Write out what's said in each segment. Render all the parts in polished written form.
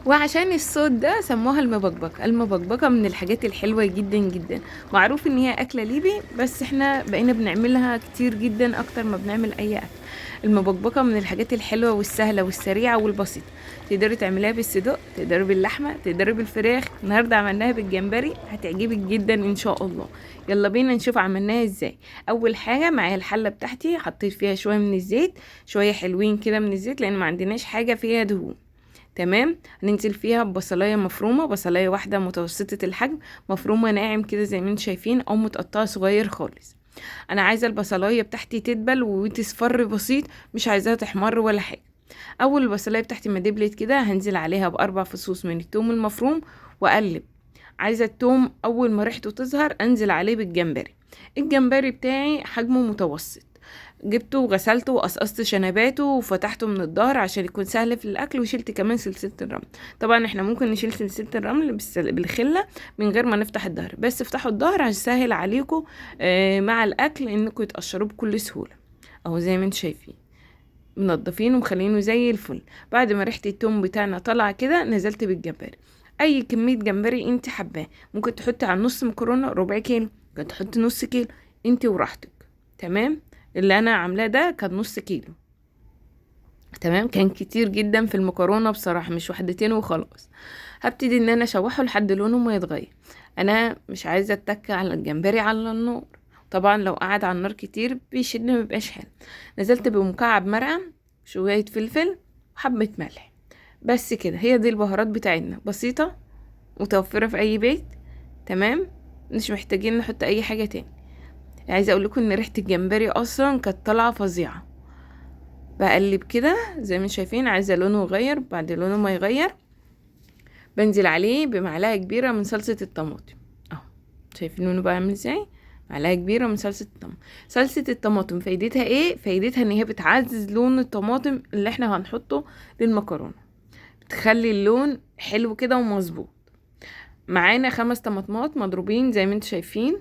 وعشان الصوت ده سموها المبكبكة. المبكبكة من الحاجات الحلوة جدا جدا، معروف ان هي اكلة ليبي، بس احنا بقينا بنعملها كتير جدا اكتر ما بنعمل اي اكل. المبكبكة من الحاجات الحلوة والسهلة والسريعة والبسيطة. تقدري تعمليها بالصدق، تقدري باللحمة، تقدري بالفراخ. النهاردة عملناها بالجمبري، هتعجبك جدا ان شاء الله. يلا بينا نشوف عملناها ازاي. اول حاجة معايا الحلة بتاعتي، حطيت فيها شوية من الزيت، شوية حلوين كده من الزيت لان ما عندناش حاجة فيها دهون. تمام. هننزل فيها ببصلايه مفرومه، بصلايه واحده متوسطه الحجم، مفرومه ناعم كده زي ما انتم شايفين، او متقطعه صغير خالص. انا عايزه البصلايه بتاعتي تدبل وتصفر بسيط، مش عايزاها تحمر ولا حاجه. اول البصلايه بتاعتي ما دبلت كده، هنزل عليها باربع فصوص من الثوم المفروم واقلب. عايزه الثوم اول ما ريحته تظهر انزل عليه بالجمبري. الجمبري بتاعي حجمه متوسط، جبته وغسلته وقصقصت شنباته وفتحته من الظهر عشان يكون سهل في الاكل، وشلت كمان سلسله الرمل. طبعا احنا ممكن نشيل سلسله الرمل بالخله من غير ما نفتح الظهر، بس افتحوا الظهر عشان يسهل عليكم مع الاكل انكم تقشروه بكل سهوله. اهو زي ما انتم شايفين منضفين ومخلينه زي الفل. بعد ما ريحه التوم بتاعنا طالعه كده، نزلت بالجمبري. اي كميه جمبري انت حباه، ممكن تحطي على نص مكرونه ربع كيلو، ممكن تحطي نص كيلو، انت وراحتك. تمام. اللي انا عاملاه ده كان نص كيلو. تمام، كان كتير جدا في المكرونه بصراحه، مش واحدتين وخلاص. هبتدي ان انا اشوحه لحد لونه ما يتغير. انا مش عايزه اتك على الجمبري على النار، طبعا لو قعد على النار كتير بيشد ما بيبقاش حلو. نزلت بمكعب مرقه، شويه فلفل، وحبه ملح. بس كده، هي دي البهارات بتاعتنا، بسيطه، متوفره في اي بيت. تمام، مش محتاجين نحط اي حاجه تاني. عايزه اقول لكم ان ريحه الجمبري اصلا كانت طالعه فظيعه. بقلب كده زي ما شايفين، عايزه لونه يغير. بعد لونه ما يغير، بنزل عليه بمعلقه كبيره من صلصه الطماطم. اهو شايفين لونه بقى عامل ازاي. معلقه كبيره من صلصه الطماطم. صلصه الطماطم فايدتها ايه؟ فايدتها ان هي بتعزز لون الطماطم اللي احنا هنحطه للمكرونه، بتخلي اللون حلو كده ومظبوط. معانا 5 طماطمات مضروبين زي ما انتم شايفين،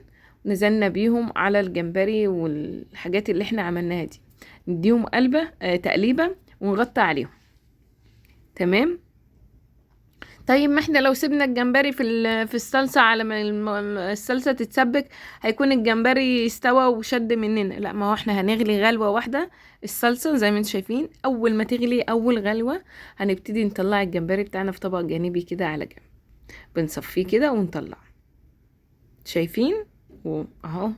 نزلنا بيهم على الجمبري والحاجات اللي احنا عملناها دي. نديهم قلبة تقليبة ونغطي عليهم. تمام. طيب ما احنا لو سيبنا الجمبري في الصلصة على ما الصلصة تتسبك، هيكون الجمبري استوى وشد مننا. لا، ما هو احنا هنغلي غلوة واحدة الصلصة زي ما انتم شايفين. اول ما تغلي اول غلوة، هنبتدي نطلع الجمبري بتاعنا في طبق جانبي كده على جنب، بنصفيه كده ونطلع. شايفين اهو.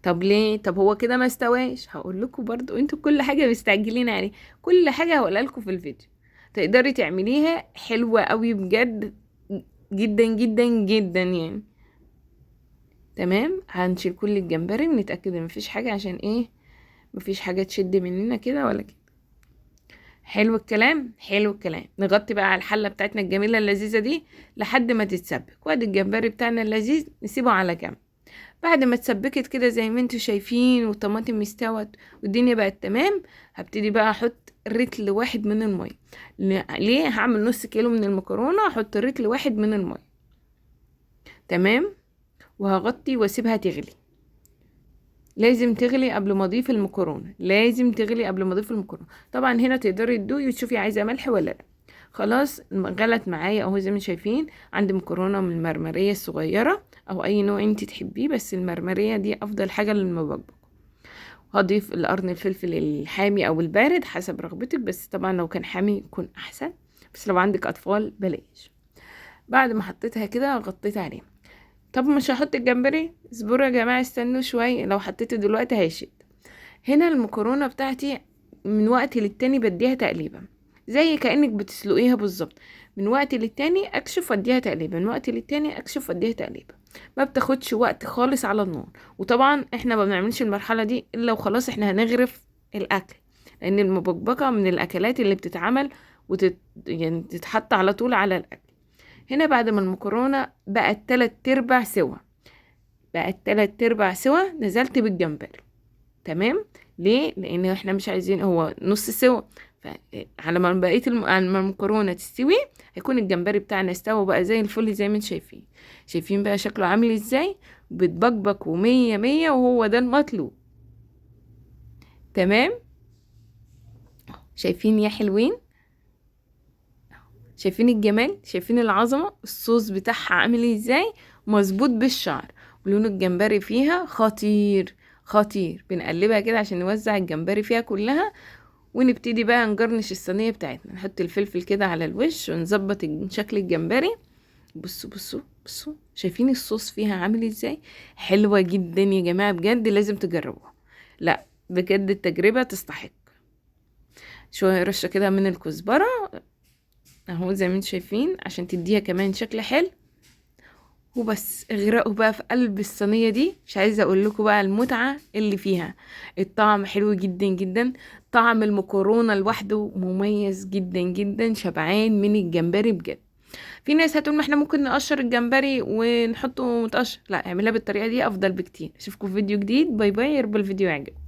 طب ليه؟ طب هو كده ما استواش. هقول لكم برضو، انتوا كل حاجه مستعجلين عليه. كل حاجه هقولها لكم في الفيديو، تقدري تعمليها حلوه قوي بجد، جدا جدا جدا يعني. تمام. هنشيل كل الجمبري ونتاكد ان مفيش حاجه، عشان ايه؟ مفيش حاجه تشد مننا كده ولا كده. حلو الكلام، حلو الكلام. نغطي بقى على الحله بتاعتنا الجميله اللذيذه دي لحد ما تتسبك، وادي الجمبري بتاعنا اللذيذ نسيبه على جنب. بعد ما اتسبكت كده زي ما انتوا شايفين والطماطم استوت والدنيا بقت تمام، هبتدي بقى احط رتل واحد من المية. ليه؟ هعمل نص كيلو من المكرونة، احط رتل واحد من المية. تمام. وهغطي واسيبها تغلي. لازم تغلي قبل ما اضيف المكرونة، لازم تغلي قبل ما اضيف المكرونة. طبعا هنا تقدري تدوقي وتشوفي عايزة ملح ولا لا. خلاص غلت معايا اهو زي ما شايفين. عندي مكرونة من المرمرية الصغيرة او اي نوع انت تحبيه، بس المرمرية دي افضل حاجة للمبكبك. هضيف القرن الفلفل الحامي او البارد حسب رغبتك، بس طبعا لو كان حامي يكون احسن، بس لو عندك اطفال بلاش. بعد ما حطيتها كده غطيت عليه. طب مش هحط الجمبري؟ اصبروا يا جماعه، استنوا شويه، لو حطيته دلوقتي هيشد. هنا المكرونه بتاعتي من وقت للتاني بديها تقليبه، زي كأنك بتسلقيها بالظبط. من وقت للتاني اكشف واديها تقليبه، من وقت للتاني اكشف واديها تقليبه. ما بتاخدش وقت خالص على النار. وطبعا احنا ما بنعملش المرحله دي الا وخلاص احنا هنغرف الاكل، لان المبكبكه من الاكلات اللي بتتعمل يعني تتحط على طول على الاكل. هنا بعد ما المكرونه بقت 3/4 سوا، بقت 3/4 سوا، نزلت بالجمبري. تمام. ليه؟ لان احنا مش عايزين هو نص سوا. على ما بقيه على ما المكرونه تستوي، هيكون الجمبري بتاعنا استوى بقى زي الفل زي ما انتم شايفين. شايفين بقى شكله عامل ازاي؟ بتبكبك ومية مية، وهو ده المطلوب. تمام. شايفين يا حلوين؟ شايفين الجمال، شايفين العظمة، الصوص بتاعها عامل ازاي، مظبوط بالشعر، ولون الجمبري فيها خطير خطير. بنقلبها كده عشان نوزع الجمبري فيها كلها، ونبتدي بقى نجرنش الصينية بتاعتنا، نحط الفلفل كده على الوش ونظبط شكل الجمبري. بصوا بصوا بصوا، شايفين الصوص فيها عامل ازاي، حلوة جدا يا جماعة، بجد لازم تجربوها. لا بجد التجربة تستحق. شوية رشة كده من الكزبرة اهو زي ما انتم شايفين عشان تديها كمان شكل حلو. وبس اغرقوا بقى في قلب الصينية دي، مش عايزة اقول لكم بقى المتعة اللي فيها. الطعم حلو جدا جدا، طعم المكرونة لوحده مميز جدا جدا، شبعان من الجمبري بجد. في ناس هتقول ما احنا ممكن نقشر الجمبري ونحطه متقشر، لا اعملها بالطريقة دي افضل بكتير. اشوفكم في فيديو جديد، باي باي، يا رب الفيديو يعجبكم.